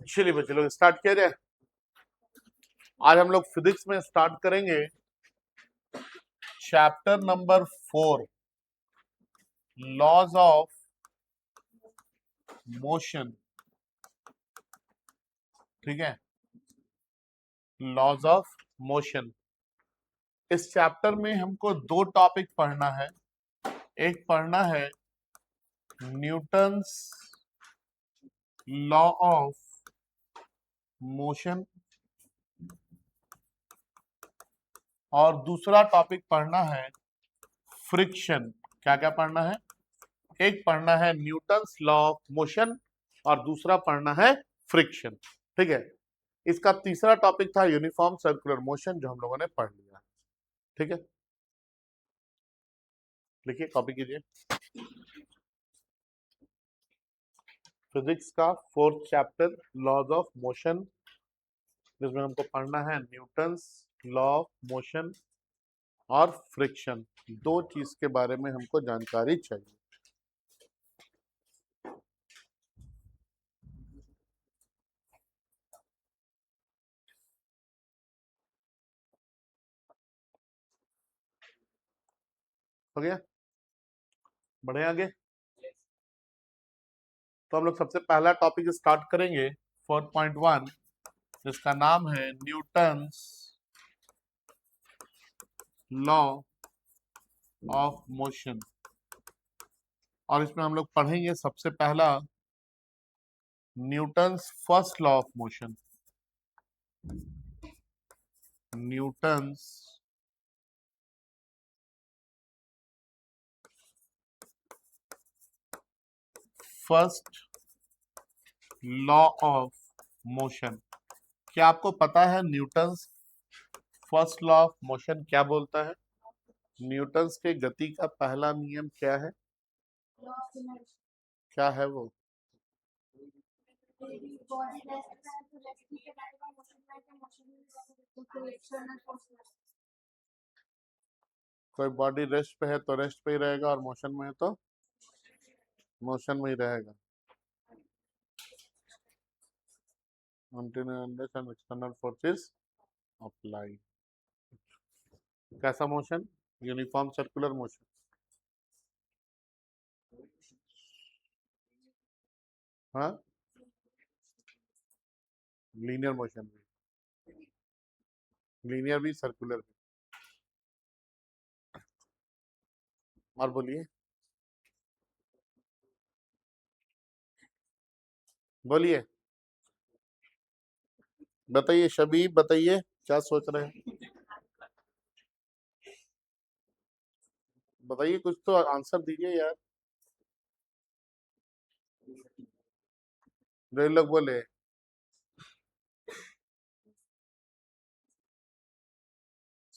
चलिए बच्चे लोग स्टार्ट किया जाए। आज हम लोग फिजिक्स में स्टार्ट करेंगे chapter number 4 laws of motion. ठीक है, लॉज ऑफ मोशन। इस चैप्टर में हमको दो टॉपिक पढ़ना है। एक पढ़ना है न्यूटन्स लॉ ऑफ मोशन और दूसरा टॉपिक पढ़ना है फ्रिक्शन। क्या क्या पढ़ना है? एक पढ़ना है न्यूटन्स लॉ ऑफ मोशन और दूसरा पढ़ना है फ्रिक्शन। ठीक है, इसका तीसरा टॉपिक था यूनिफॉर्म सर्कुलर मोशन जो हम लोगों ने पढ़ लिया। ठीक है, लिखिए, कॉपी कीजिए। फिजिक्स का 4th chapter laws of motion, जिसमें हमको पढ़ना है न्यूटन्स लॉ ऑफ मोशन और फ्रिक्शन। दो चीज के बारे में हमको जानकारी चाहिए। हो गया? बढ़े आगे। तो हम लोग सबसे पहला टॉपिक स्टार्ट करेंगे 4.1, जिसका नाम है न्यूटन्स लॉ ऑफ मोशन। और इसमें हम लोग पढ़ेंगे सबसे पहला Newton's first law of motion. Newton's first law of motion. क्या आपको पता है Newton's first law of motion क्या बोलता है? न्यूटन्स के गति का पहला नियम क्या है? क्या है वो? कोई बॉडी रेस्ट पे है तो रेस्ट पे ही रहेगा और मोशन में है तो मोशन में ही रहेगा। Until and external forces applied। कैसा मोशन? Uniform circular motion. हाँ, लीनियर मोशन भी, लीनियर भी सर्कुलर भी। और बोलिए, बोलिए, बताइए शबीब, बताइए क्या सोच रहे हैं? बताइए, कुछ तो आंसर दीजिए यार। जो लोग बोले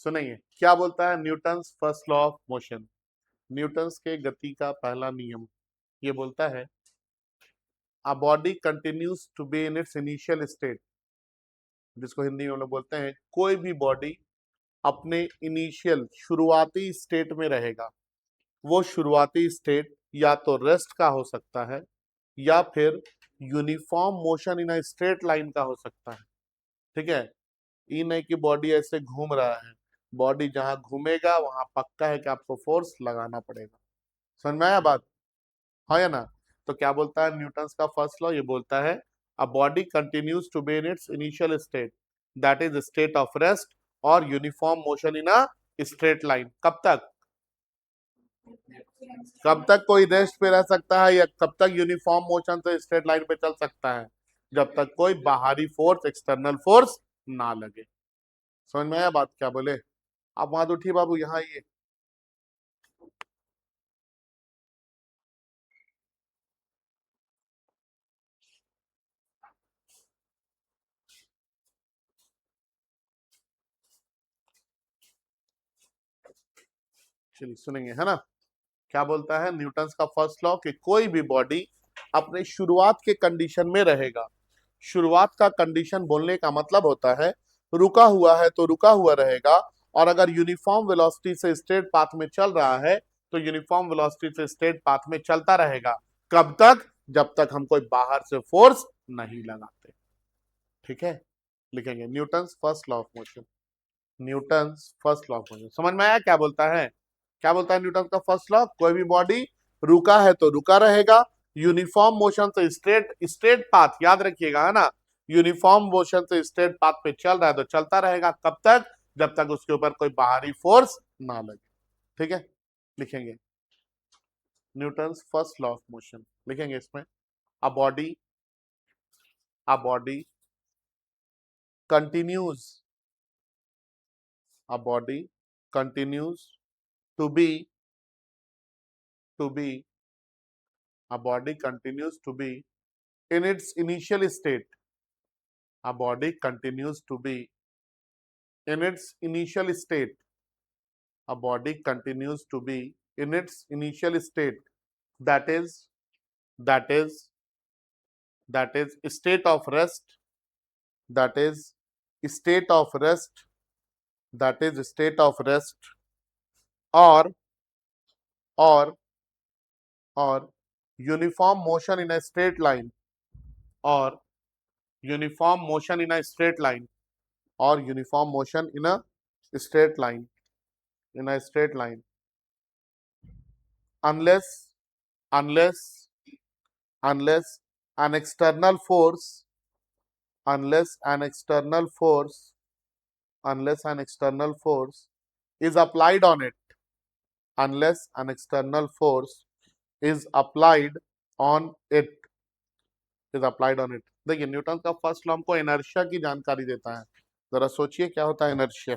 सुनिए, क्या बोलता है Newton's first law of motion? Newton's के गति का पहला नियम ये बोलता है a body continues to be in its initial state, जिसको हिंदी में हम लोग बोलते हैं कोई भी बॉडी अपने इनिशियल शुरुआती स्टेट में रहेगा। वो शुरुआती स्टेट या तो रेस्ट का हो सकता है या फिर uniform motion in a straight line का हो सकता है। ठीक है, ये नहीं कि बॉडी ऐसे घूम रहा है। बॉडी जहां घूमेगा वहां पक्का है कि आपको फोर्स लगाना पड़ेगा। समझ में आया बात? हाँ या ना? तो क्या बोलता है न्यूटन्स का फर्स्ट लॉ? ये बोलता है a body continues to be in its initial state, that is state of rest और uniform motion in a straight line. कब तक? कब तक कोई रेस्ट पे रह सकता है या कब तक यूनिफॉर्म मोशन से स्ट्रेट लाइन पे चल सकता है? जब तक कोई बाहरी फोर्स, एक्सटर्नल फोर्स ना लगे। समझ में आया बात? क्या बोले? आप वहां तो उठिए बाबू, यहाँ आइए। चलिए सुनेंगे, है ना? क्या बोलता है न्यूटन्स का फर्स्ट लॉ कि कोई भी बॉडी अपने शुरुआत के कंडीशन में रहेगा। शुरुआत का कंडीशन बोलने का मतलब होता है रुका हुआ है तो रुका हुआ रहेगा, और अगर यूनिफॉर्म वेलोसिटी से स्ट्रेट पाथ में चल रहा है तो यूनिफॉर्म वेलोसिटी से स्ट्रेट पाथ में चलता रहेगा। कब तक? जब तक हम कोई बाहर से फोर्स नहीं लगाते। ठीक है, लिखेंगे Newton's first law of motion. Newton's first law of motion समझ में आया क्या बोलता है? क्या बोलता है न्यूटन का फर्स्ट लॉ? कोई भी बॉडी रुका है तो रुका रहेगा, यूनिफॉर्म मोशन से स्ट्रेट स्ट्रेट पाथ, याद रखिएगा है ना, यूनिफॉर्म मोशन से स्ट्रेट पाथ पे चल रहा है तो चलता रहेगा, कब तक? जब तक उसके ऊपर कोई बाहरी फोर्स ना लगे। ठीक है, लिखेंगे Newton's first law of motion, लिखेंगे इसमें a body, a body continues, a body continues to be to be a body continues to be in its initial state, a body continues to be in its initial state, a body continues to be in its initial state, that is that is that is state of rest, that is state of rest, that is state of rest, or or or uniform motion in a straight line, or uniform motion in a straight line, or uniform motion in a straight line, in a straight line, unless unless unless an external force, unless an external force, unless an external force is applied on it, unless an external force is applied on it, is applied on it। देखिए Newton का first law हमको inertia की जानकारी देता है, जरा सोचिए क्या होता है इनर्शिया।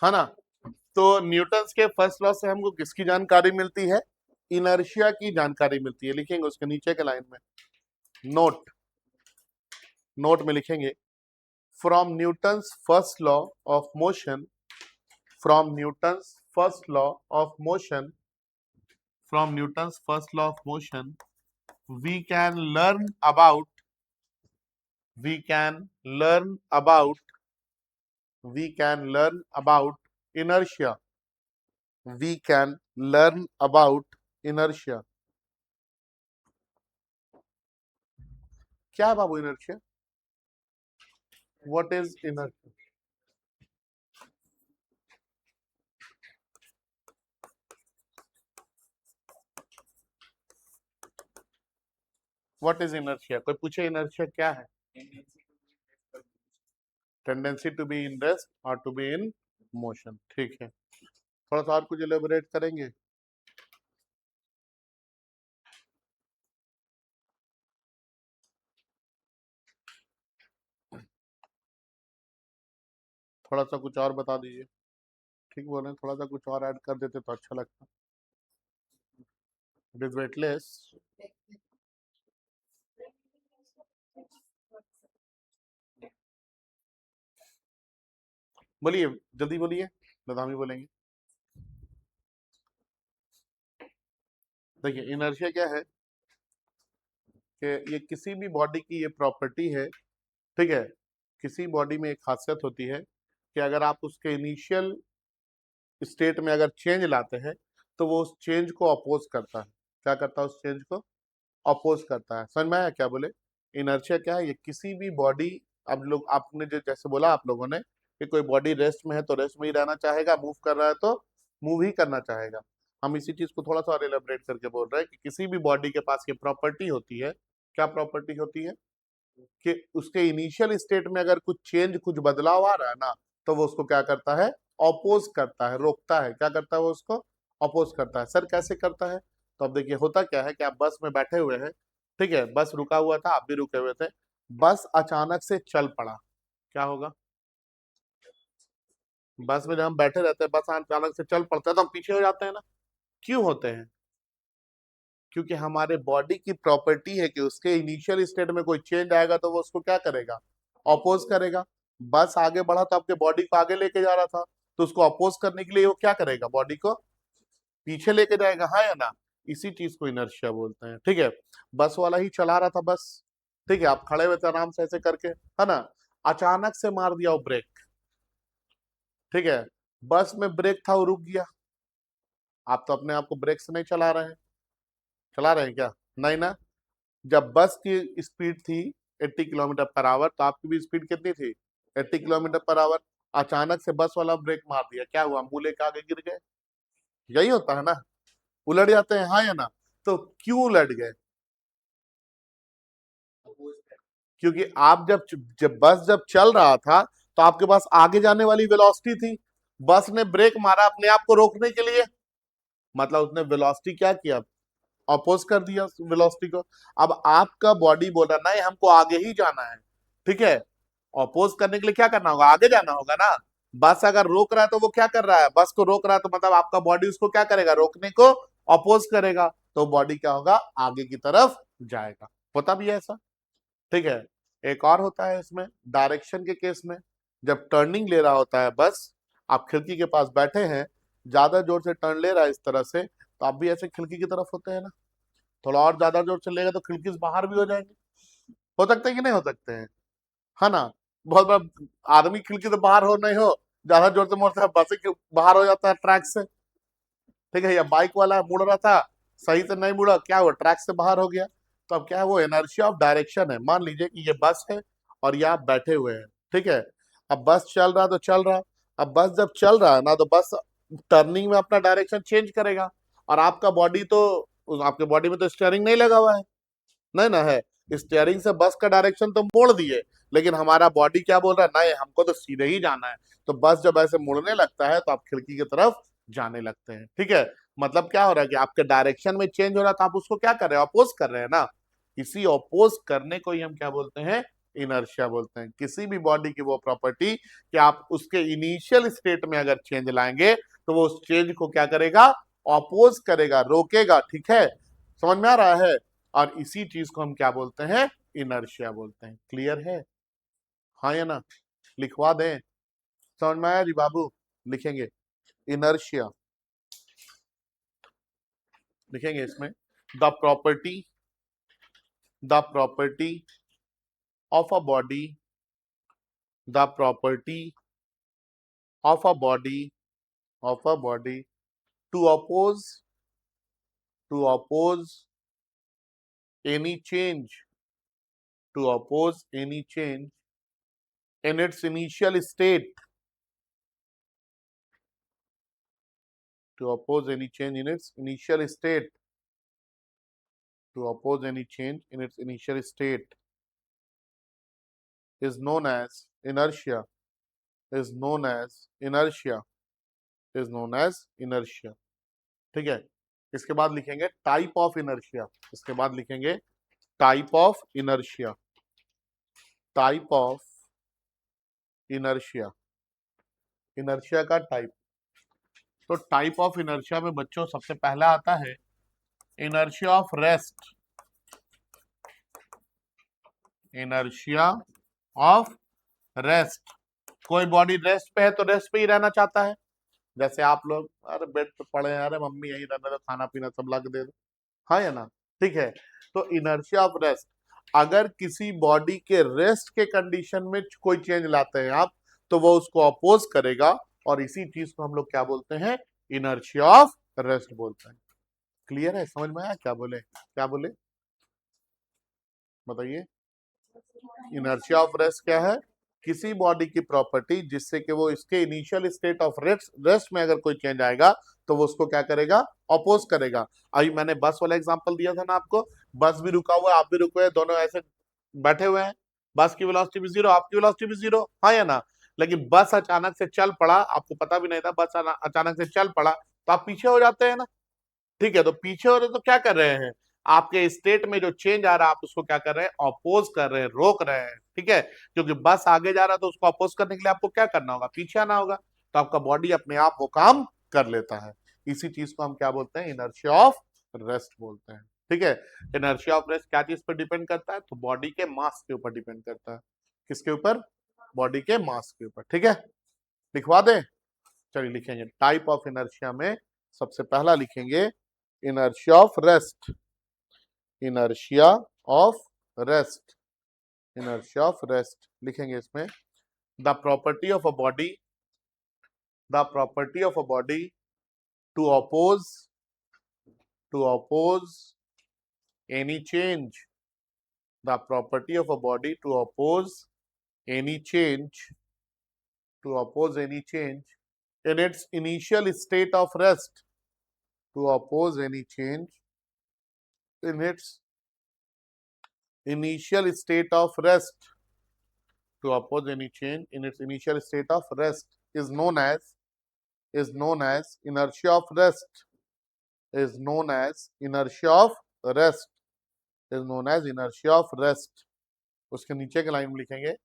है ना, तो न्यूटन्स के फर्स्ट लॉ से हमको किसकी जानकारी मिलती है? इनर्शिया की जानकारी मिलती है। लिखेंगे उसके नीचे के लाइन में, नोट, नोट में लिखेंगे from Newton's first law of motion, from Newton's first law of motion, from Newton's first law of motion we can learn about, we can learn about, we can learn about inertia, we can learn about inertia। क्या है बाबू inertia? What is inertia? What is inertia? कोई पूछे inertia क्या है? Tendency to be in rest or to be in motion। ठीक है, थोड़ा सा और कुछ elaborate करेंगे? थोड़ा सा कुछ और बता दीजिए। ठीक बोल रहे हैं, थोड़ा सा कुछ और ऐड कर देते तो अच्छा लगता। It is weightless। बोलिए, जल्दी बोलिए, बदामी बोलेंगे। देखिए इनर्शिया क्या है कि ये किसी भी बॉडी की ये प्रॉपर्टी है, ठीक है, किसी बॉडी में एक खासियत होती है कि अगर आप उसके इनिशियल स्टेट में अगर चेंज लाते हैं तो वो उस चेंज को अपोज करता है। क्या करता है? उस चेंज को अपोज करता है। समझ में आया क्या बोले? इनर्शिया क्या है? ये किसी भी बॉडी, अब लोग आपने जो जैसे बोला आप लोगों ने कि कोई बॉडी रेस्ट में है तो रेस्ट में ही रहना चाहेगा, मूव कर रहा है तो मूव ही करना चाहेगा। हम इसी चीज को थोड़ा सा और एलिब्रेट करके बोल रहे हैं कि किसी भी बॉडी के पास ये प्रॉपर्टी होती है। क्या प्रॉपर्टी होती है? कि उसके इनिशियल स्टेट में अगर कुछ चेंज, कुछ बदलाव आ रहा है ना, तो वो उसको क्या करता है? ऑपोज करता है, रोकता है। क्या करता है वो उसको? ऑपोज करता है। सर कैसे करता है? तो अब देखिए होता क्या है कि आप बस में बैठे हुए हैं, ठीक है, बस रुका हुआ था, आप भी रुके हुए थे, बस अचानक से चल पड़ा, क्या होगा? बस में जब हम बैठे रहते हैं, बस अचानक से चल पड़ता है तो हम पीछे हो जाते हैं ना। क्यों होते हैं? क्योंकि हमारे बॉडी की प्रॉपर्टी है कि उसके इनिशियल स्टेट में कोई चेंज आएगा तो वो उसको क्या करेगा? अपोज करेगा। बस आगे बढ़ा तो आपके बॉडी को आगे लेके जा रहा था, तो उसको अपोज करने के लिए वो क्या करेगा? बॉडी को पीछे लेके जाएगा, हाँ या ना? इसी चीज को इनर्शिया बोलते हैं, ठीक है। बस वाला ही चला रहा था बस, ठीक है, आप खड़े हुए थे आराम से ऐसे करके, है ना, अचानक से मार दिया वो ब्रेक, ठीक है, बस में ब्रेक था वो रुक गया। आप तो अपने आप को ब्रेक से नहीं चला रहे हैं, चला रहे हैं क्या? नहीं ना। जब बस की स्पीड थी 80 किलोमीटर पर आवर, तो आपकी भी स्पीड कितनी थी? 80 किलोमीटर पर आवर। अचानक से बस वाला ब्रेक मार दिया, क्या हुआ? मूले के आगे गिर गए। यही होता है ना, उलट जाते हैं, हाँ या ना? तो क्यों उलट गए? क्योंकि आप जब बस जब चल रहा था तो आपके पास आगे जाने वाली वेलोसिटी थी, बस ने ब्रेक मारा अपने आप को रोकने के लिए, मतलब उसने वेलोसिटी क्या किया? अपोज कर दिया वेलोसिटी को। अब आपका बॉडी बोल रहा नहीं हमको आगे ही जाना है, ठीक है, अपोज करने के लिए क्या करना होगा? आगे जाना होगा ना। बस अगर रोक रहा है तो वो क्या कर रहा है? बस को रोक रहा है, तो मतलब आपका बॉडी उसको क्या करेगा? रोकने को अपोज करेगा, तो बॉडी क्या होगा? आगे की तरफ जाएगा। होता भी है ऐसा, ठीक है। एक और होता है इसमें डायरेक्शन के केस में, जब टर्निंग ले रहा होता है बस, आप खिड़की के पास बैठे हैं, ज्यादा जोर से टर्न ले रहा है इस तरह से, तो आप भी ऐसे खिड़की की तरफ होते हैं ना, थोड़ा और ज्यादा जोर से लेगा तो खिड़की से बाहर भी हो जाएंगे। हो सकते हैं कि नहीं हो सकते हैं, है ना? बहुत बड़ा आदमी खिड़की से बाहर हो नहीं हो, ज्यादा जोर से मोड़ता है, बस ही बाहर हो जाता है ट्रैक से, ठीक है। या बाइक वाला मुड़ रहा था, सही से नहीं मुड़ा, क्या हुआ? ट्रैक से बाहर हो गया। तो अब क्या है? वो इनर्शिया ऑफ डायरेक्शन है। मान लीजिए कि ये बस है और ये आप बैठे हुए हैं, ठीक है, अब बस चल रहा तो चल रहा, अब बस जब चल रहा है ना, तो बस टर्निंग में अपना डायरेक्शन चेंज करेगा, और आपका बॉडी तो, आपके बॉडी में तो स्टीयरिंग नहीं लगा हुआ है, नहीं ना है, स्टीयरिंग से बस का डायरेक्शन तो मोड़ दिए, लेकिन हमारा बॉडी क्या बोल रहा है? नहीं हमको तो सीधे ही जाना है। तो बस जब ऐसे मुड़ने लगता है तो आप खिड़की की तरफ जाने लगते हैं, ठीक है। मतलब क्या हो रहा है कि आपके डायरेक्शन में चेंज हो रहा था, आप उसको क्या कर रहे हैं? अपोज कर रहे हैं ना। इसी अपोज करने को ही हम क्या बोलते हैं? इनर्शिया बोलते हैं। किसी भी बॉडी की वो प्रॉपर्टी कि आप उसके इनिशियल स्टेट में अगर चेंज लाएंगे तो वो उस चेंज को क्या करेगा? अपोज करेगा, रोकेगा, ठीक है। समझ में आ रहा है? और इसी चीज को हम क्या बोलते हैं? इनर्शिया बोलते हैं। क्लियर है, हाँ या ना? लिखवा दें? समझ में आया जी बाबू? लिखेंगे इनर्शिया, लिखेंगे इसमें the property of a body, the property of a body to oppose to any change to oppose any change in its initial state, to oppose any change in its initial state, to oppose any change in its initial state is known as inertia, is known as inertia, is known as inertia, ठीक है। इसके बाद लिखेंगे type of inertia, इसके बाद लिखेंगे type of inertia, type of inertia, inertia का type. तो टाइप ऑफ इनर्शिया में बच्चों सबसे पहला आता है inertia of rest, inertia of rest. कोई बॉडी रेस्ट पे है तो रेस्ट पे ही रहना चाहता है, जैसे आप लोग अरे बेड पे पड़े हैं, अरे मम्मी यही रहने दो, खाना पीना सब ला के दे दो, हाँ या ना, ठीक है। तो इनर्शिया ऑफ रेस्ट, अगर किसी बॉडी के रेस्ट के कंडीशन में कोई चेंज लाते हैं आप, तो वो उसको अपोज करेगा, और इसी चीज को हम लोग क्या बोलते हैं? इनर्शिया ऑफ रेस्ट बोलते हैं। क्लियर है, समझ में आया? क्या बोले, क्या बोले, बताइए। इनर्शिया ऑफ रेस्ट क्या है? किसी बॉडी की प्रॉपर्टी जिससे कि वो इसके इनिशियल स्टेट ऑफ रेस्ट में अगर कोई चेंज आएगा तो वो उसको क्या करेगा? अपोज करेगा। अभी मैंने बस वाला एग्जांपल दिया था ना आपको, बस भी रुका हुआ है, आप भी रुके हुए, दोनों ऐसे बैठे हुए हैं, बस की वेलोसिटी भी जीरो, आपकी वेलोसिटी भी जीरो, हाँ या ना? लेकिन बस अचानक से चल पड़ा, आपको पता भी नहीं था, बस अचानक से चल पड़ा, तो आप पीछे हो जाते हैं ना। ठीक है, तो पीछे हो रहे तो क्या कर रहे हैं, आपके स्टेट में जो चेंज आ रहा है आप उसको क्या कर रहे हैं, अपोज कर रहे हैं, रोक रहे हैं। ठीक है, क्योंकि बस आगे जा रहा है तो उसको अपोज करने के लिए आपको क्या करना होगा, पीछे आना होगा। तो आपका बॉडी अपने आप वो काम कर लेता है। इसी चीज को हम क्या बोलते हैं, इनर्शिया ऑफ रेस्ट बोलते हैं। ठीक है, इनर्शिया ऑफ रेस्ट क्या चीज पर डिपेंड करता है, तो बॉडी के मास के ऊपर डिपेंड करता है। किसके ऊपर, बॉडी के मास के ऊपर। ठीक है, लिखवा दें, चलिए लिखेंगे। टाइप ऑफ इनर्शिया में सबसे पहला लिखेंगे inertia of rest, inertia of rest, inertia of rest लिखेंगे इसमें। the property of a body, the property of a body to oppose any change, the property of a body to oppose any change, to oppose any change in its initial state of rest, to oppose any change in its initial state of rest, to oppose any change in its initial state of rest is known as inertia of rest, is known as inertia of rest, is known as inertia of rest. उसके नीचे के line में लिखेंगे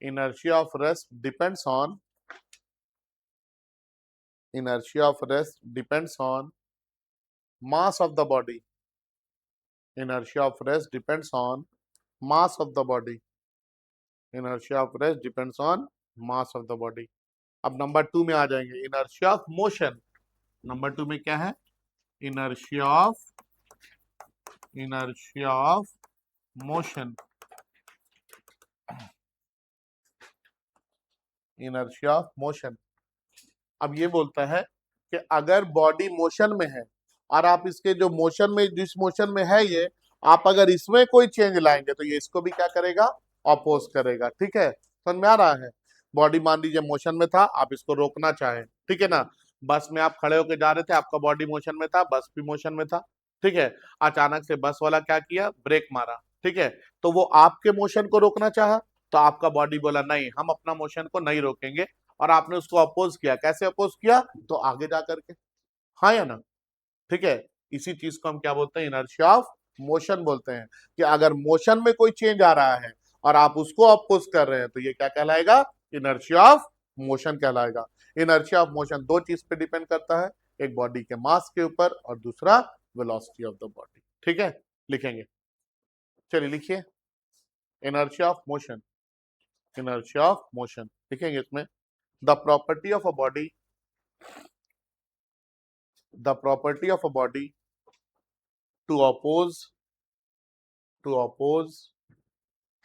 inertia of rest depends on, inertia of rest depends on mass of the body, inertia of rest depends on mass of the body, inertia of rest depends on mass of the body. अब number 2 में आ जाएंगे, inertia of motion. Number 2 में क्या है, inertia of motion, inertia of motion. अब ये बोलता है कि अगर बॉडी मोशन में है और आप इसके जो मोशन में, जिस मोशन में है ये, आप अगर इसमें कोई चेंज लाएंगे तो ये इसको भी क्या करेगा, अपोज करेगा। ठीक है, समझ में आ रहा है। बॉडी मान लीजिए मोशन में था, आप इसको रोकना चाहें, ठीक है ना, बस में आप खड़े होकर जा रहे थे, आपका बॉडी मोशन में था, बस भी मोशन में था। ठीक है, अचानक से बस वाला क्या किया, ब्रेक मारा। ठीक है, तो वो आपके मोशन को रोकना चाहा, तो आपका बॉडी बोला नहीं, हम अपना मोशन को नहीं रोकेंगे, और आपने उसको अपोज किया। कैसे अपोज किया, तो आगे जा करके, हाँ या ना। ठीक है, इसी चीज को हम क्या बोलते हैं, इनर्शिया ऑफ मोशन बोलते हैं। कि अगर मोशन में कोई चेंज आ रहा है और आप उसको अपोज कर रहे हैं तो ये क्या कहलाएगा, इनर्शिया ऑफ मोशन कहलाएगा। इनर्शिया ऑफ मोशन दो चीज पे डिपेंड करता है, एक बॉडी के मास के ऊपर और दूसरा वेलोसिटी ऑफ द बॉडी। ठीक है, लिखेंगे, चलिए लिखिए, inertia of motion, inertia of motion लिखेंगे इसमें। The property of a body, the property of a body to oppose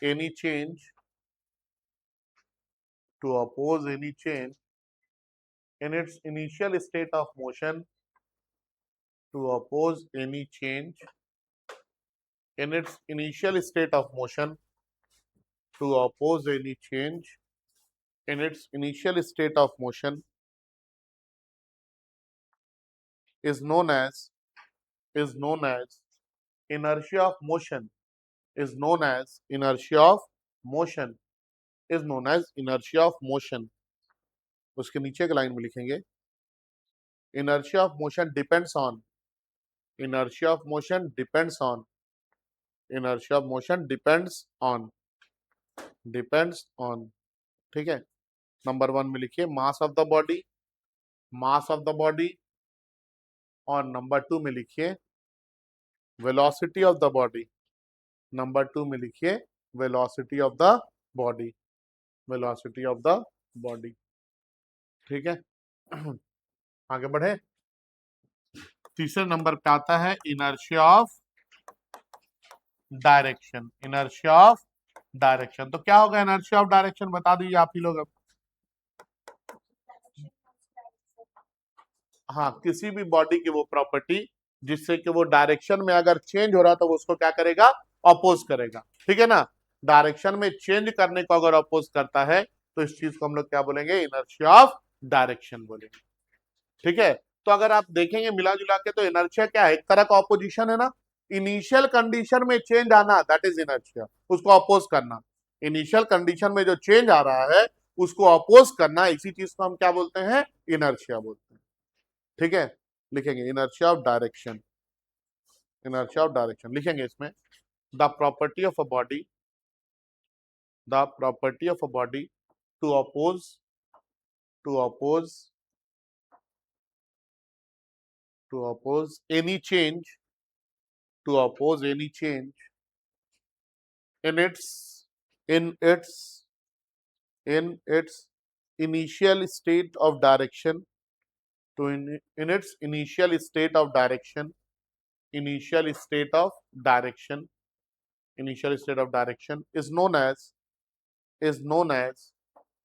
any change, to oppose any change in its initial state of motion, to oppose any change in its initial state of motion, to oppose any change in its initial state of motion is known as inertia of motion, is known as inertia of motion, is known as inertia of motion. उसके नीचे के line में लिखेंगे, inertia of motion depends on, inertia of motion depends on, inertia of motion depends on, depends on. ठीक है, number 1 में लिखिए mass of the body, mass of the body, और नंबर 2 में लिखिए velocity of the body, number 2 में लिखिए velocity of the body, velocity of the body. ठीक है, आगे बढ़े। तीसरे नंबर पे आता है inertia of direction, inertia of direction. तो क्या होगा इनर्शिया ऑफ डायरेक्शन, बता दीजिए आप ही लोग अब। हाँ, किसी भी बॉडी की वो प्रॉपर्टी जिससे कि वो डायरेक्शन में अगर चेंज हो रहा तो वो उसको क्या करेगा, अपोज करेगा। ठीक है ना, डायरेक्शन में चेंज करने को अगर अपोज करता है तो इस चीज को हम लोग क्या बोलेंगे, इनर्शिया ऑफ डायरेक्शन बोलेंगे। ठीक है, तो अगर आप देखेंगे मिला जुला के तो इनर्शिया क्या है, एक तरह का ऑपोजिशन है ना। इनिशियल कंडीशन में चेंज आना दैट इज इनर्शिया, उसको अपोज करना। इनिशियल कंडीशन में जो चेंज आ रहा है उसको अपोज करना, इसी चीज को हम क्या बोलते हैं, इनर्शिया बोलते हैं। ठीक है, लिखेंगे inertia of direction, inertia of direction लिखेंगे इसमें। The property of a body, the property of a body to oppose, to oppose, to oppose any change, to oppose any change in its in its initial state of direction, in its initial state of direction, initial state of direction, initial state of direction is known as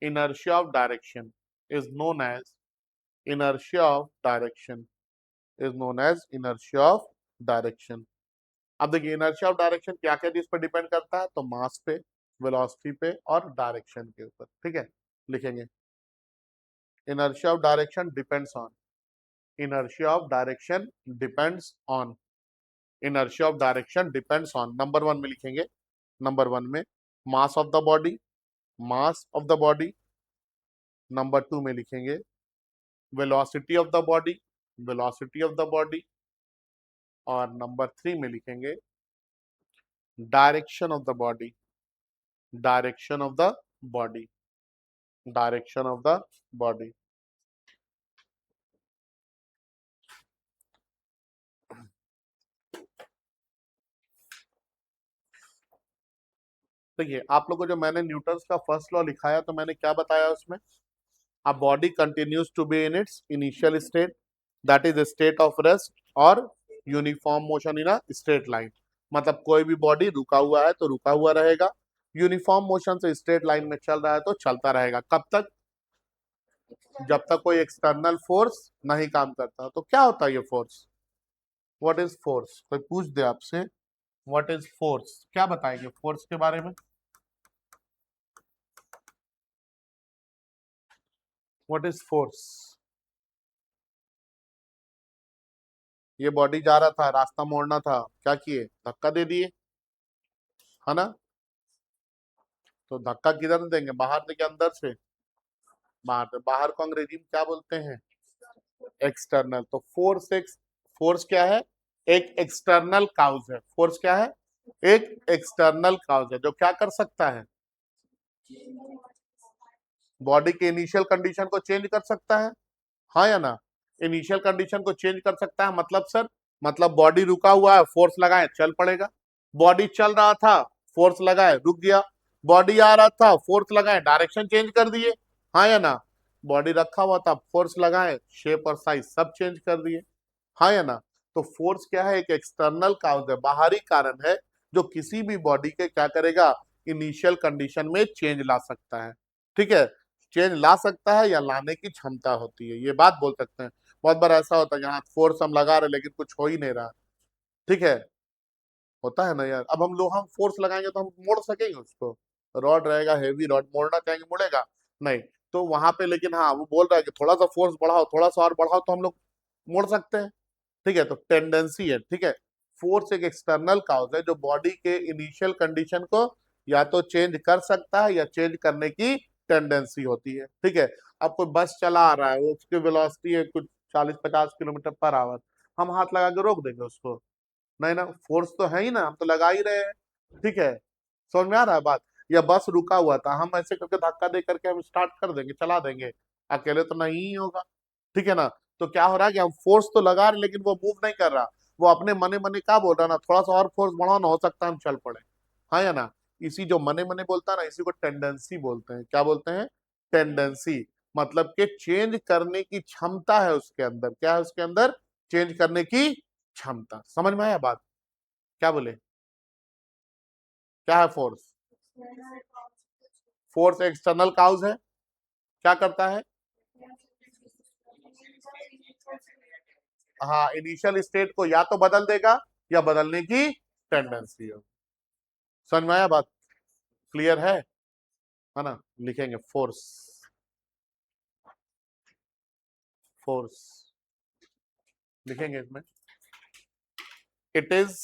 inertia of direction, is known as inertia of direction, is known as inertia of direction। अब देखिए inertia of direction क्या क्या चीज पर depend करता है, तो मास पे, वेलोसिटी पे और डायरेक्शन के ऊपर। ठीक है, लिखेंगे inertia of direction depends on, inertia of direction depends on, inertia of direction depends on. Number one में लिखेंगे, नंबर वन में mass of the body, mass of the body. Number two में लिखेंगे velocity of the body, velocity of the body. और number three में लिखेंगे direction of the body, direction of the body, direction of the body. देखिए आप लोग को जो मैंने न्यूटन्स का फर्स्ट लॉ लिखाया तो मैंने क्या बताया उसमें, a body continues to be in its initial state, that is state of rest और uniform motion in a straight line. मतलब कोई भी बॉडी रुका हुआ है तो रुका हुआ रहेगा, यूनिफॉर्म मोशन से स्ट्रेट लाइन में चल रहा है तो चलता रहेगा। कब तक, जब तक कोई एक्सटर्नल फोर्स नहीं काम करता। तो क्या होता है ये फोर्स, व्हाट इज फोर्स, कोई पूछ दे आपसे व्हाट इज फोर्स, क्या बताएंगे फोर्स के बारे में, व्हाट इज फोर्स। ये बॉडी जा रहा था, रास्ता मोड़ना था, क्या किए, धक्का दे दिए, है ना। तो धक्का किधर देंगे, बाहर देंगे अंदर से, बाहर से। बाहर को अंग्रेजी में क्या बोलते हैं, एक्सटर्नल। तो फोर्स एक, फोर्स क्या है, एक एक्सटर्नल काउज है। फोर्स क्या है, एक एक्सटर्नल काउज है जो क्या कर सकता है, बॉडी के इनिशियल कंडीशन को चेंज कर सकता है, हाँ या ना। इनिशियल कंडीशन को चेंज कर सकता है मतलब सर, मतलब बॉडी रुका हुआ है, फोर्स लगाए चल पड़ेगा। बॉडी चल रहा था, फोर्स लगाए रुक गया। बॉडी आ रहा था, फोर्स लगाए डायरेक्शन चेंज कर दिए, हाँ या ना। बॉडी रखा हुआ था, फोर्स लगाए शेप और साइज सब चेंज कर दिए, हाँ या ना। तो फोर्स क्या है, एक एक्सटर्नल काउज है, बाहरी कारण है जो किसी भी बॉडी के क्या करेगा, इनिशियल कंडीशन में चेंज ला सकता है। ठीक है, चेंज ला सकता है या लाने की क्षमता होती है, ये बात बोल सकते हैं। बहुत बार ऐसा होता है यहाँ फोर्स हम लगा रहे लेकिन कुछ हो ही नहीं रहा। ठीक है, होता है ना यार। अब हम लोग हम फोर्स लगाएंगे तो हम मोड़ सकेंगे उसको, रॉड रहेगा हेवी रॉड, मोड़ना चाहेंगे मुड़ेगा नहीं। तो वहां पे लेकिन हाँ वो बोल रहा है कि थोड़ा सा फोर्स बढ़ाओ, थोड़ा सा और बढ़ाओ तो हम लोग मोड़ सकते हैं। ठीक है, तो टेंडेंसी है। ठीक है, फोर्स एक एक्सटर्नल काउज है जो बॉडी के इनिशियल कंडीशन को या तो चेंज कर सकता है या चेंज करने की टेंडेंसी होती है। ठीक है, अब कोई बस चला आ रहा है, वो उसकी वेलोसिटी है कुछ 40-50 किलोमीटर पर आवर, हम हाथ लगा के रोक देंगे उसको, नहीं ना, फोर्स तो है ही ना, हम तो लगा ही रहे हैं। ठीक है, समझ में आ रहा है बात। या बस रुका हुआ था, हम ऐसे करके धक्का दे करके हम स्टार्ट कर देंगे, चला देंगे, अकेले तो नहीं ही होगा। ठीक है ना। तो क्या हो रहा है कि हम फोर्स तो लगा रहे लेकिन वो मूव नहीं कर रहा, वो अपने मने मने क्या बोल रहा है ना, थोड़ा सा और फोर्स बढ़ाओ ना, हो सकता है हम चल पड़े, हाँ या ना। इसी जो मने मने बोलता है ना, इसी को टेंडेंसी बोलते हैं। क्या बोलते हैं, टेंडेंसी। मतलब कि चेंज करने की क्षमता है उसके अंदर, क्या है उसके अंदर, चेंज करने की क्षमता। समझ में आया बात, क्या बोले, क्या है फोर्स, फोर्स एक्सटर्नल काउज है, क्या करता है, हाँ इनिशियल स्टेट को या तो बदल देगा या बदलने की टेंडेंसी हो। समझ में आया बात, क्लियर है ना। लिखेंगे फोर्स, फोर्स लिखेंगे इसमें, it is,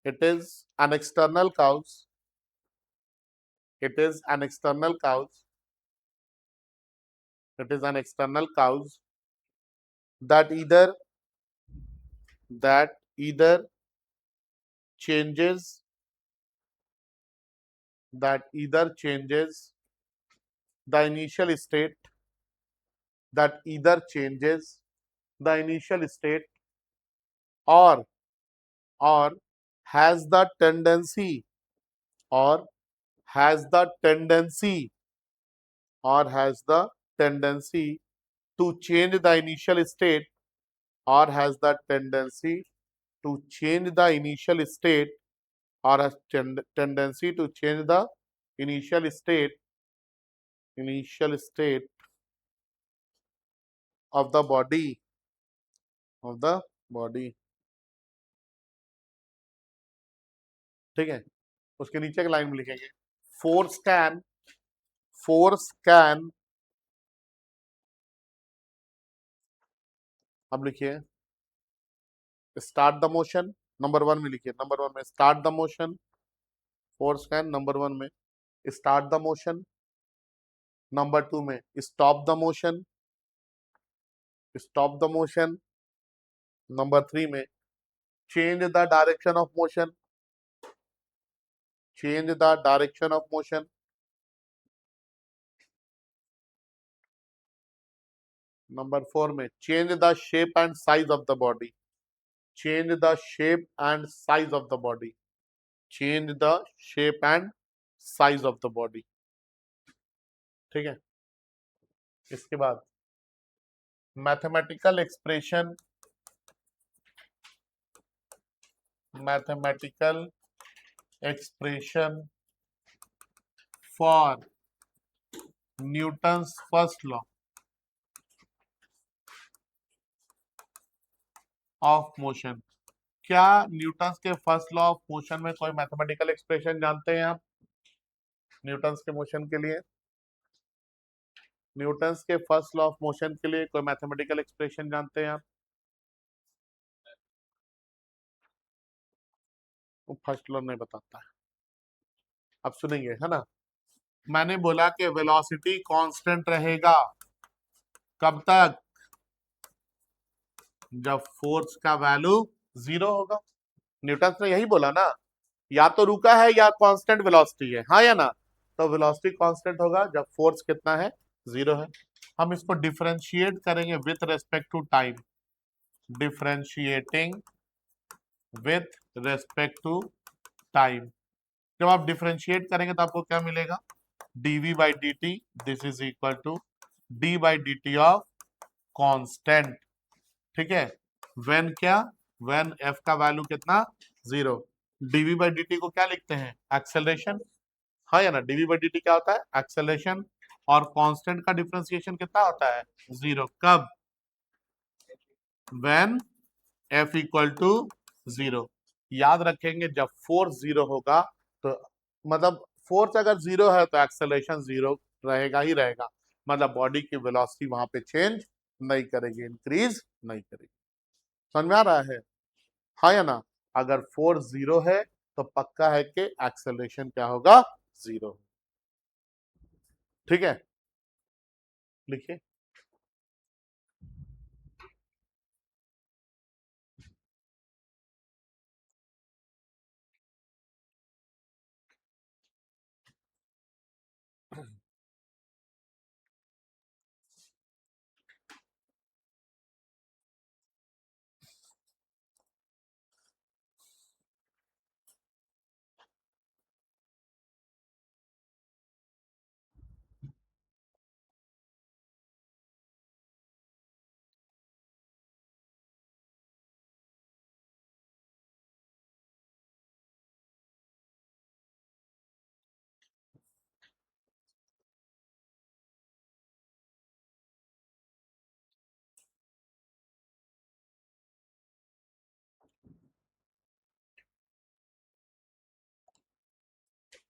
it is an external cause, It is an external cause. It is an external cause that either changes the initial state that either changes the initial state or or has the tendency or has the tendency has the tendency to change the initial state or has the tendency to change the initial state or has tendency to change the initial state of the body of the body ठीक है उसके नीचे की line में लिखेंगे force can अब लिखिए start the motion number one में लिखिए नंबर वन में start the motion force can number one में start the motion number two में stop the motion number three में change the direction of motion number four में change the shape and size of the body change the shape and size of the body change the shape and size of the body ठीक है इसके बाद mathematical expression for Newton's first law of motion क्या Newton's के first law of motion में कोई mathematical expression जानते हैं आप न्यूटन्स के मोशन के लिए न्यूटन्स के फर्स्ट लॉ ऑफ मोशन के लिए कोई मैथमेटिकल एक्सप्रेशन जानते हैं आप वो फर्स्ट लॉ नहीं बताता है अब सुनेंगे है ना मैंने बोला कि वेलोसिटी कांस्टेंट रहेगा कब तक जब फोर्स का वैल्यू जीरो होगा न्यूटन ने यही बोला ना या तो रुका है या कांस्टेंट वेलोसिटी है हाँ या ना तो वेलोसिटी कांस्टेंट होगा जब फोर्स कितना है जीरो है हम इसको डिफरेंशिएट करेंगे with respect to time differentiating with respect to time जब आप डिफरेंशिएट करेंगे तो आपको क्या मिलेगा dv by dt this is equal to d by dt of constant ठीक है व्हेन f का वैल्यू कितना जीरो dv by dt को क्या लिखते हैं एक्सेलरेशन हाँ या ना dv by dt क्या होता है एक्सेलरेशन और कांस्टेंट का डिफरेंशिएशन कितना होता है जीरो कब when f equal to zero याद रखेंगे जब फोर्स जीरो होगा तो मतलब फोर्स अगर जीरो है तो एक्सेलरेशन जीरो रहेगा ही रहेगा मतलब बॉडी की वेलोसिटी वहां पे चेंज नहीं करेगी इंक्रीज नहीं करेगी समझ में आ रहा है हाँ या ना अगर फोर्स जीरो है तो पक्का है कि एक्सेलरेशन क्या होगा जीरो ठीक है लिखिए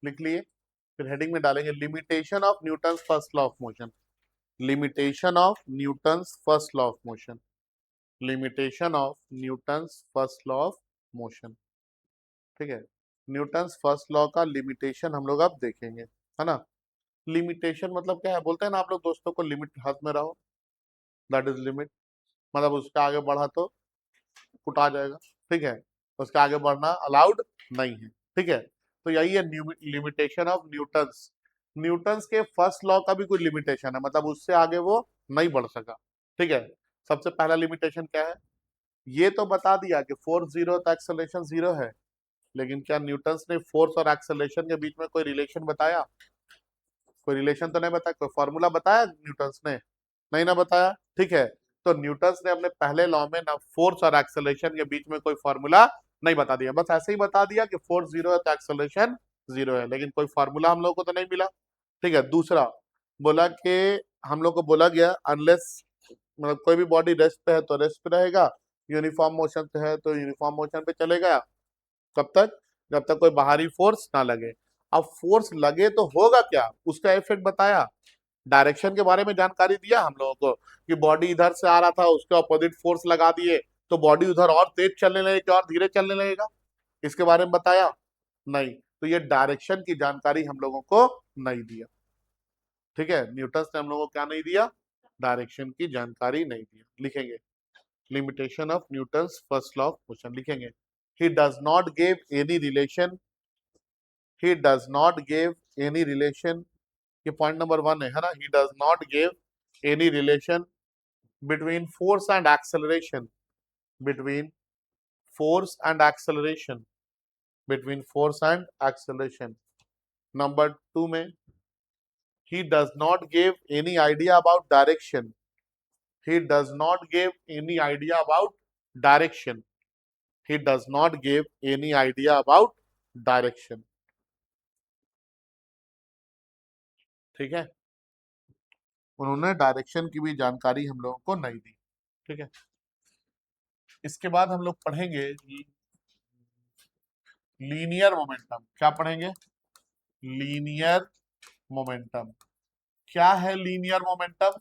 लिख लिए फिर हेडिंग में डालेंगे limitation of Newton first law of motion limitation of Newton first law of motion limitation of Newton first law of motion ठीक है न्यूटन फर्स्ट लॉ का लिमिटेशन हम लोग अब देखेंगे है ना। लिमिटेशन मतलब क्या है, बोलते हैं ना आप लोग दोस्तों को, लिमिट हाथ में रहो, दैट इज लिमिट। मतलब उसके आगे बढ़ा तो कुटा जाएगा, ठीक है, उसके आगे बढ़ना अलाउड नहीं है, ठीक है। तो यही है लिमिटेशन ऑफ न्यूटन्स। न्यूटन्स के फर्स्ट लॉ का भी कोई लिमिटेशन है, मतलब उससे आगे वो नहीं बढ़ सका, ठीक है। सबसे पहला लिमिटेशन क्या है, ये तो बता दिया कि फोर्स जीरो तो एक्सेलरेशन जीरो है, लेकिन क्या न्यूटन्स ने फोर्स और एक्सेलरेशन के बीच में कोई रिलेशन बताया? कोई रिलेशन तो नहीं बताया, कोई फॉर्मूला बताया न्यूटन्स ने? नहीं ना बताया, ठीक है। तो न्यूटन्स ने अपने पहले लॉ में ना फोर्स और एक्सेलरेशन के बीच में कोई फॉर्मूला नहीं बता दिया, बस ऐसे ही बता दिया कि फोर्स जीरो है तो एक्सेलरेशन जीरो है, लेकिन कोई फॉर्मूला हम लोग को तो नहीं मिला, ठीक है। दूसरा बोला कि हम लोग को बोला गया अनलेस, मतलब कोई भी बॉडी रेस्ट पे है तो रेस्ट पे रहेगा, यूनिफॉर्म मोशन पे है तो यूनिफॉर्म मोशन पे चलेगा। कब तक? जब तक कोई बाहरी फोर्स ना लगे। अब फोर्स लगे तो होगा क्या, उसका इफेक्ट बताया, डायरेक्शन के बारे में जानकारी दिया हम लोगों को कि बॉडी इधर से आ रहा था, उसके अपोजिट फोर्स लगा दिए तो बॉडी उधर और तेज चलने लगेगा और धीरे चलने लगेगा, इसके बारे में बताया नहीं। तो ये डायरेक्शन की जानकारी हम लोगों को नहीं दिया, ठीक है। न्यूटन ने हम लोगों को क्या नहीं दिया? डायरेक्शन की जानकारी नहीं दिया। लिखेंगे limitation of Newton's first law of motion, लिखेंगे he does not give any relation, he does not give any relation, ये पॉइंट नंबर वन है ना, he does not give any relation between force and acceleration, between force and acceleration, between force and acceleration। Number two में he does not give any idea about direction, he does not give any idea about direction, he does not give any idea about direction, ठीक है। उन्होंने direction की भी जानकारी हम लोगों को नहीं दी, ठीक है। इसके बाद हम लोग पढ़ेंगे लीनियर मोमेंटम। क्या पढ़ेंगे? Linear momentum. क्या है लीनियर मोमेंटम?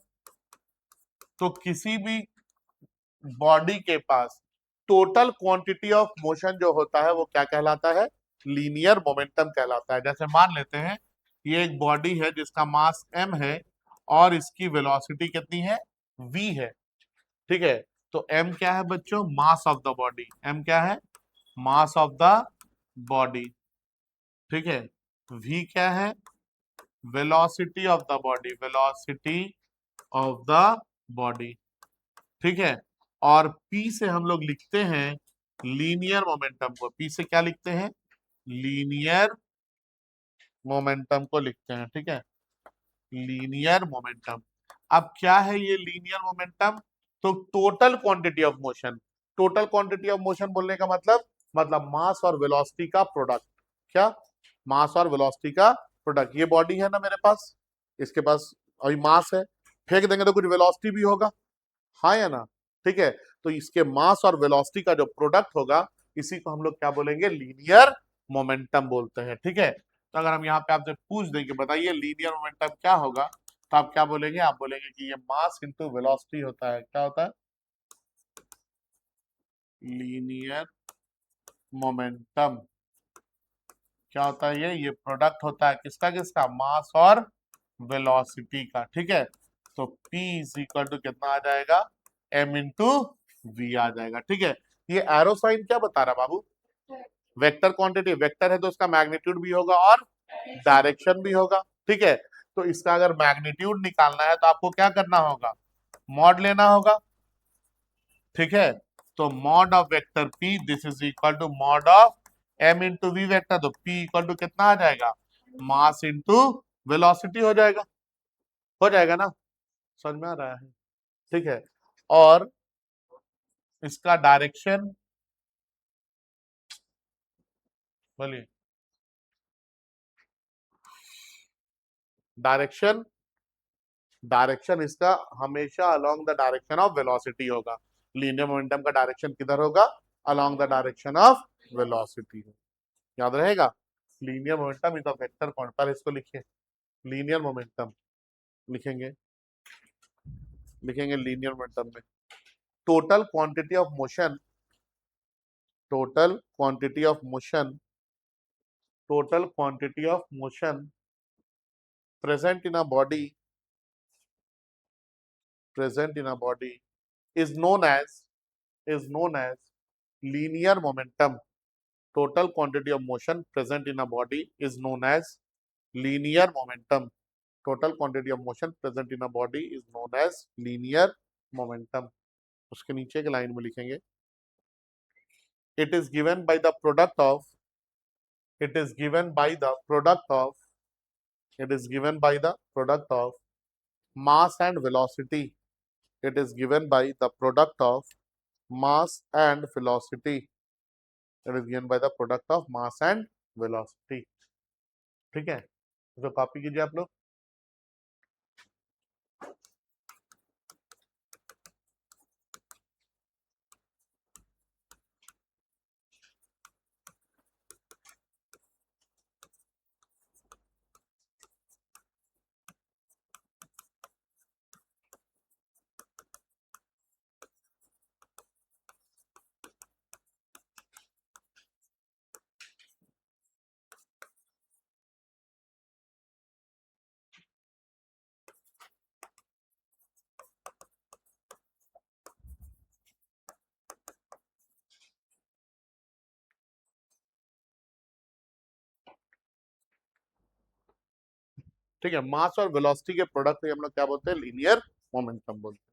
तो किसी भी बॉडी के पास टोटल क्वांटिटी ऑफ मोशन जो होता है वो क्या कहलाता है? लीनियर मोमेंटम कहलाता है। जैसे मान लेते हैं ये एक बॉडी है जिसका मास m है और इसकी वेलोसिटी कितनी है? v है, ठीक है। तो m क्या है बच्चों? Mass of the body. m क्या है? मास ऑफ द बॉडी, ठीक है। v क्या है? Velocity of the body, velocity of the body, ठीक है। और p से हम लोग लिखते हैं लीनियर मोमेंटम को। p से क्या लिखते हैं? लीनियर मोमेंटम को लिखते हैं, ठीक है, लीनियर मोमेंटम। अब क्या है ये लीनियर मोमेंटम? तो total quantity of motion. Total quantity of motion बोलने का मतलब मास और वेलोसिटी का प्रोडक्ट। क्या? मास और वेलोसिटी का प्रोडक्ट। ये बॉडी है ना मेरे पास, इसके पास अभी मास है, फेंक देंगे तो कुछ वेलोसिटी भी होगा, हाँ या ना, ठीक है। तो इसके मास और वेलोसिटी का जो प्रोडक्ट होगा इसी को हम लोग क्या बोलेंगे? लीनियर मोमेंटम बोलते हैं, ठीक है। तो अगर हम यहाँ पे आपसे पूछ दें कि बताइए लीनियर मोमेंटम क्या होगा, तो आप क्या बोलेंगे? आप बोलेंगे कि ये मास इंटू वेलोसिटी होता है। क्या होता है? लीनियर मोमेंटम क्या होता है? ये प्रोडक्ट होता है किसका किसका? मास और वेलोसिटी का, ठीक है। तो P इज इक्वल टू कितना आ जाएगा? m इंटू वी आ जाएगा, ठीक है। ये एरो साइन क्या बता रहा बाबू? Vector quantity. वेक्टर है तो उसका मैग्नीट्यूड भी होगा और डायरेक्शन भी होगा, ठीक है। तो इसका अगर मैग्नीट्यूड निकालना है तो आपको क्या करना होगा? मॉड लेना होगा, ठीक है। तो mod of vector p this is equal to mod of m into v vector. तो p इक्वल टू कितना आ जाएगा? मास इंटू वेलोसिटी हो जाएगा ना? समझ में आ रहा है, ठीक है। और इसका डायरेक्शन बोलिए। डायरेक्शन, डायरेक्शन इसका हमेशा along the direction of velocity होगा। लीनियर मोमेंटम का डायरेक्शन किधर होगा? Along the direction of velocity. याद रहेगा, linear momentum is a vector quantity. पर इसको लिखिए, लीनियर मोमेंटम लिखेंगे, लिखेंगे लीनियर मोमेंटम में total quantity of motion, total quantity of motion, total quantity of motion present in a body is known as linear momentum. Total quantity of motion present in a body is known as linear momentum. Total quantity of motion present in a body is known as linear momentum. उसके नीचे के line में लिखेंगे it is given by the product of it is given by the product of it is given by the product of mass and velocity. It is given by the product of mass and velocity. It is given by the product of mass and velocity. ठीक है, तो copy कीजिए आप लोग. ठीक है, मास और velocity के प्रोडक्ट को हम लोग क्या बोलते हैं? लीनियर मोमेंटम बोलते हैं.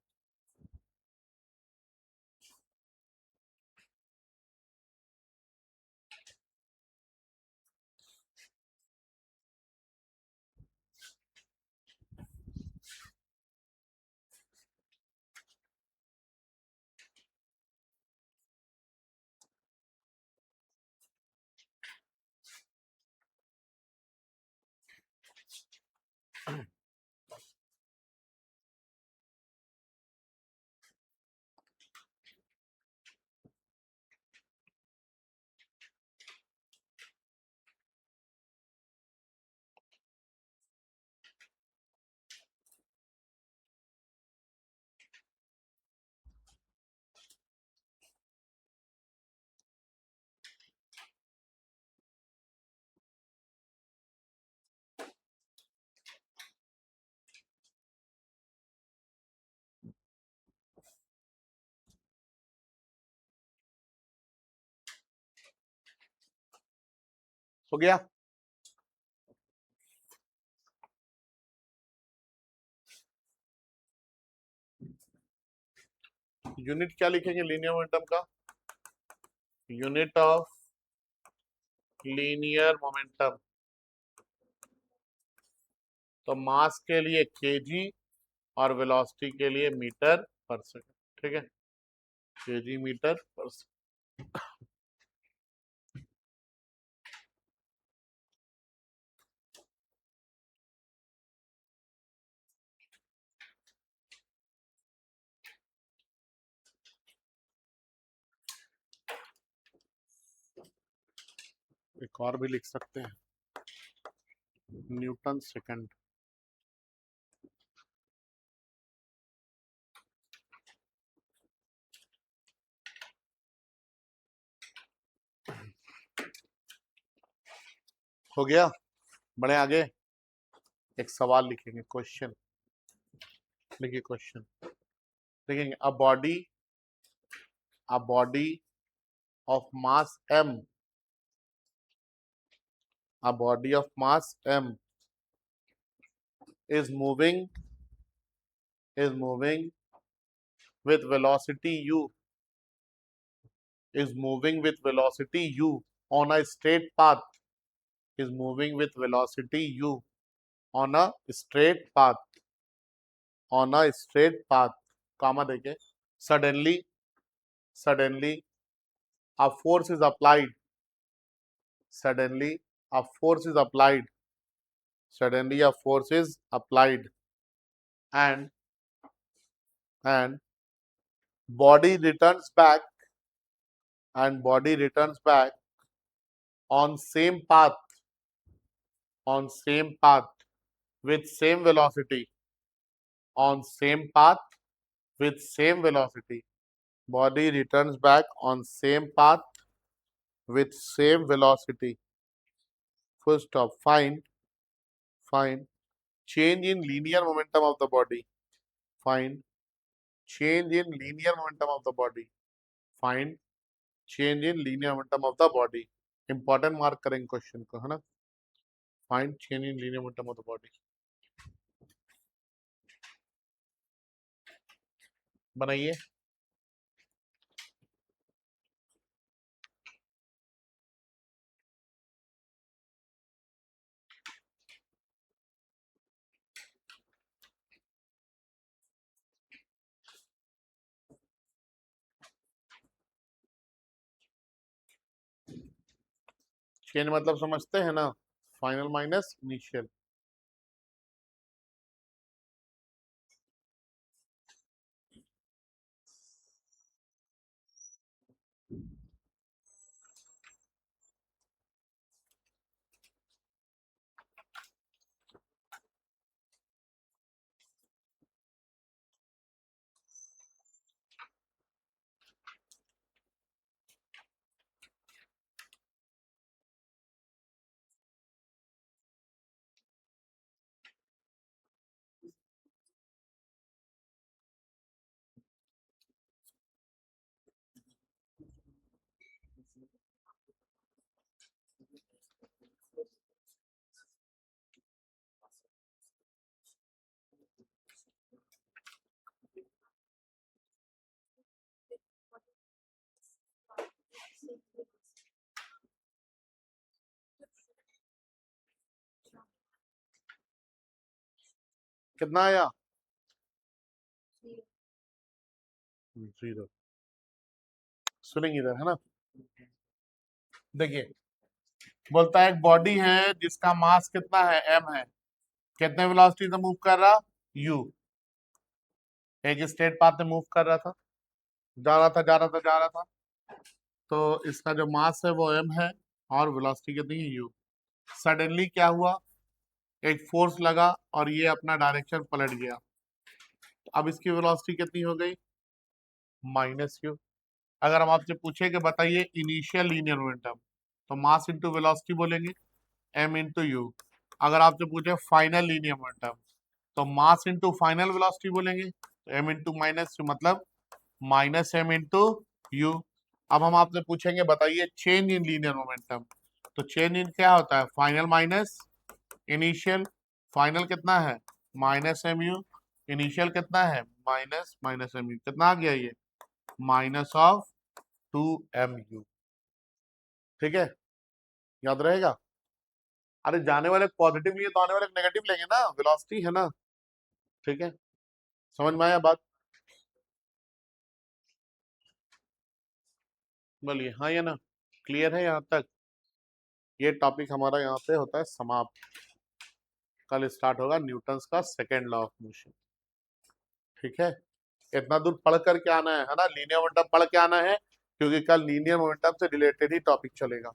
हो गया? यूनिट क्या लिखेंगे लीनियर मोमेंटम का? Unit of linear momentum. तो मास के लिए केजी और वेलोसिटी के लिए मीटर पर सेकंड. ठीक है, केजी मीटर पर सेकंड. एक और भी लिख सकते हैं, न्यूटन सेकंड. हो गया? बढ़े आगे. एक सवाल लिखेंगे, क्वेश्चन लिखिए. क्वेश्चन लिखेंगे, a body of mass m a body of mass m is moving with velocity u is moving with velocity u on a straight path is moving with velocity u on a straight path comma देके suddenly a force is applied suddenly a force is applied and body returns back on same path with same velocity body returns back on same path with same velocity. Full stop. Find change in linear momentum of the body, find change in linear momentum of the body, find change in linear momentum of the body. Important mark करेंगे question को, है ना। Find change in linear momentum of the body, बनाइए। Change मतलब समझते हैं ना, final minus initial. कितना आया? 0। सुनेंगे इधर, है ना। देखिए, बोलता है एक बॉडी है जिसका मास कितना है, m है, कितने वेलोसिटी से मूव कर रहा, u, एक स्ट्रेट पाथ में मूव कर रहा था, जा रहा था जा रहा था जा रहा था। तो इसका जो मास है वो m है और वेलोसिटी कितनी है, u। सडनली क्या हुआ, एक फोर्स लगा और ये अपना डायरेक्शन पलट गया। तो अब इसकी वेलोसिटी कितनी हो गई, -u। अगर हम आपसे पूछे कि बताइए इनिशियल लीनियर मोमेंटम, तो मास इंटू वेलोसिटी बोलेंगे, m इंटू यू। अगर आपसे पूछे फाइनल लीनियर मोमेंटम, तो मास इंटू फाइनल वेलोसिटी बोलेंगे, तो m इंटू माइनस यू, मतलब -m इंटू यू। अब हम आपसे पूछेंगे बताइए चेंज इन लीनियर मोमेंटम, तो चेंज इन क्या होता है, फाइनल माइनस इनिशियल। फाइनल कितना है, -mu, इनिशियल कितना है, -mu। कितना आ गया ये, -2mu। ठीक है, याद रहेगा। अरे जाने वाले पॉजिटिव लिए तो आने वाले नेगेटिव लेंगे ना, वेलोसिटी है ना। ठीक है, समझ में आया बात, बोलिए हाँ या ना, क्लियर है यहाँ तक। ये टॉपिक हमारा यहाँ पे होता है समाप्त। कल स्टार्ट होगा न्यूटन्स का सेकेंड लॉ ऑफ मोशन। ठीक है, इतना दूर पढ़ करके आना है ना, लीनियर मोमेंटम पढ़ के आना है, क्योंकि कल लीनियर मोमेंटम से रिलेटेड ही टॉपिक चलेगा।